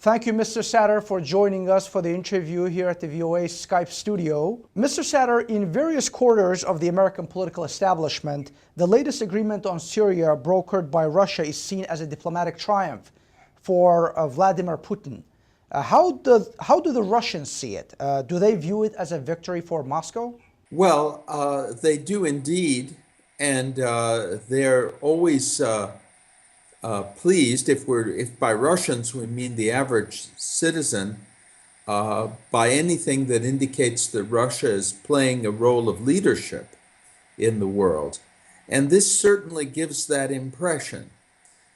Thank you, Mr. Satter, for joining us for the interview here at the VOA Skype studio. Mr. Satter, in various quarters of the American political establishment, the latest agreement on Syria brokered by Russia is seen as a diplomatic triumph for Vladimir Putin. How do the Russians see it? Do they view it as a victory for Moscow? Well, they do indeed, and they're always pleased, if by Russians we mean the average citizen, by anything that indicates that Russia is playing a role of leadership in the world. And this certainly gives that impression.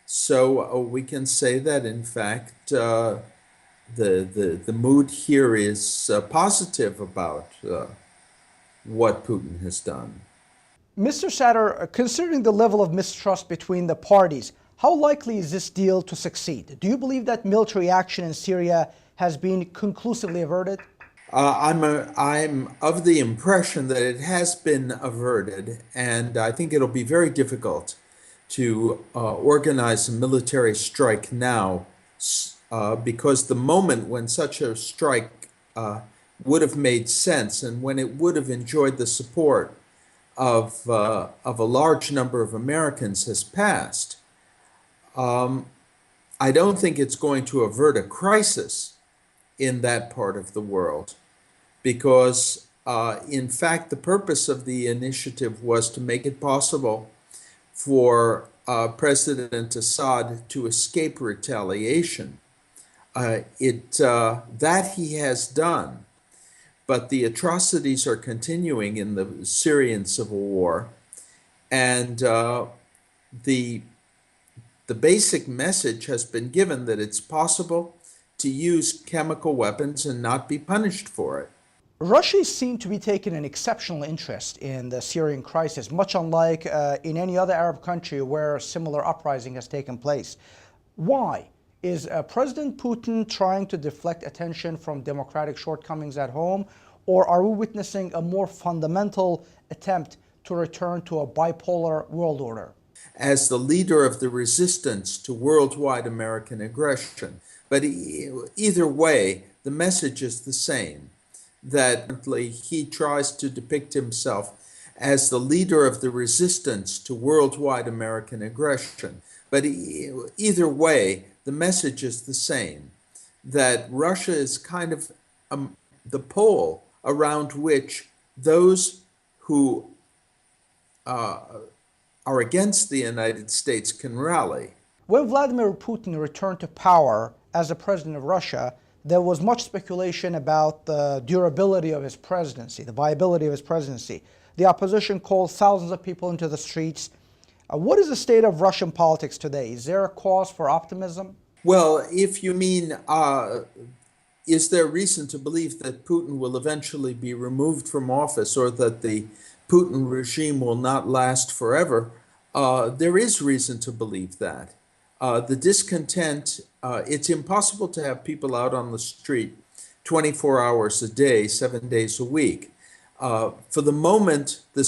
So we can say that, in fact, the mood here is positive about what Putin has done. Mr. Satter, considering the level of mistrust between the parties, how likely is this deal to succeed? Do you believe that military action in Syria has been conclusively averted? I'm of the impression that it has been averted, and I think it'll be very difficult to organize a military strike now, because the moment when such a strike would have made sense and when it would have enjoyed the support of a large number of Americans has passed. I don't think it's going to avert a crisis in that part of the world, because in fact the purpose of the initiative was to make it possible for President Assad to escape retaliation. That he has done, but the atrocities are continuing in the Syrian civil war, and the basic message has been given that it's possible to use chemical weapons and not be punished for it. Russia is seen to be taking an exceptional interest in the Syrian crisis, much unlike in any other Arab country where a similar uprising has taken place. Why? Is President Putin trying to deflect attention from democratic shortcomings at home, or are we witnessing a more fundamental attempt to return to a bipolar world order? As the leader of the resistance to worldwide American aggression. But either way, the message is the same, that he tries to depict himself as the leader of the resistance to worldwide American aggression. But either way, the message is the same, that Russia is kind of the pole around which those who are against the United States can rally. When Vladimir Putin returned to power as the president of Russia, there was much speculation about the durability of his presidency, the viability of his presidency. The opposition called thousands of people into the streets. What is the state of Russian politics today? Is there a cause for optimism? Well, if you mean, is there reason to believe that Putin will eventually be removed from office, or that the Putin regime will not last forever? There is reason to believe that. The discontent, it's impossible to have people out on the street 24 hours a day, 7 days a week. For the moment, the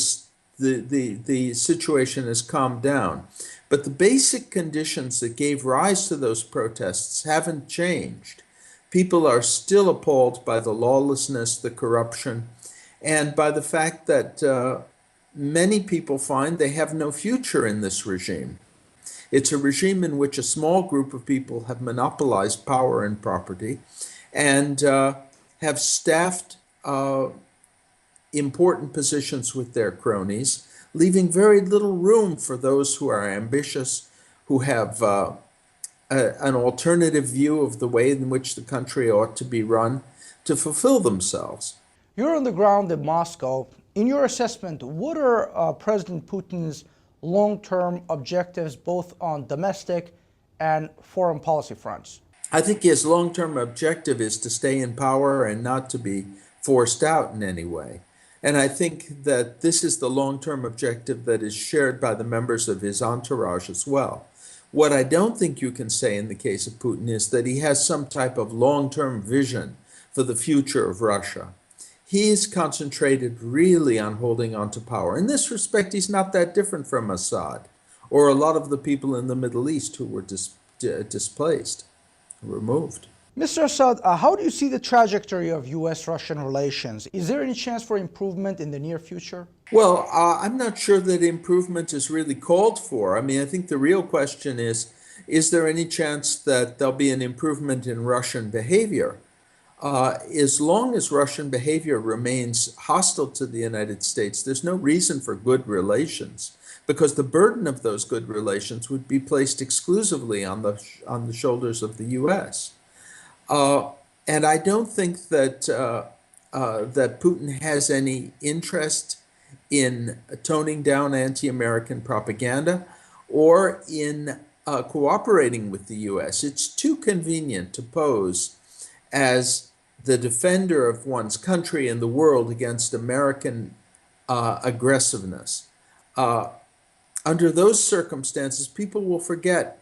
situation has calmed down. But the basic conditions that gave rise to those protests haven't changed. People are still appalled by the lawlessness, the corruption, and by the fact that many people find they have no future in this regime. It's a regime in which a small group of people have monopolized power and property and have staffed important positions with their cronies, leaving very little room for those who are ambitious, who have an alternative view of the way in which the country ought to be run, to fulfill themselves. You're on the ground in Moscow. In your assessment, what are President Putin's long-term objectives, both on domestic and foreign policy fronts? I think his long-term objective is to stay in power and not to be forced out in any way. And I think that this is the long-term objective that is shared by the members of his entourage as well. What I don't think you can say in the case of Putin is that he has some type of long-term vision for the future of Russia. He is concentrated really on holding on to power. In this respect, he's not that different from Assad or a lot of the people in the Middle East who were displaced, removed. Mr. Assad, how do you see the trajectory of U.S.-Russian relations? Is there any chance for improvement in the near future? Well, I'm not sure that improvement is really called for. I mean, I think the real question is there any chance that there'll be an improvement in Russian behavior? As long as Russian behavior remains hostile to the United States, there's no reason for good relations, because the burden of those good relations would be placed exclusively on the shoulders of the U.S. And I don't think that that Putin has any interest in toning down anti-American propaganda or in cooperating with the U.S. It's too convenient to pose as the defender of one's country and the world against American aggressiveness. Under those circumstances, people will forget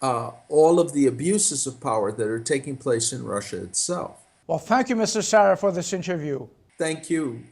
all of the abuses of power that are taking place in Russia itself. Well, thank you, Mr. Sarah, for this interview. Thank you.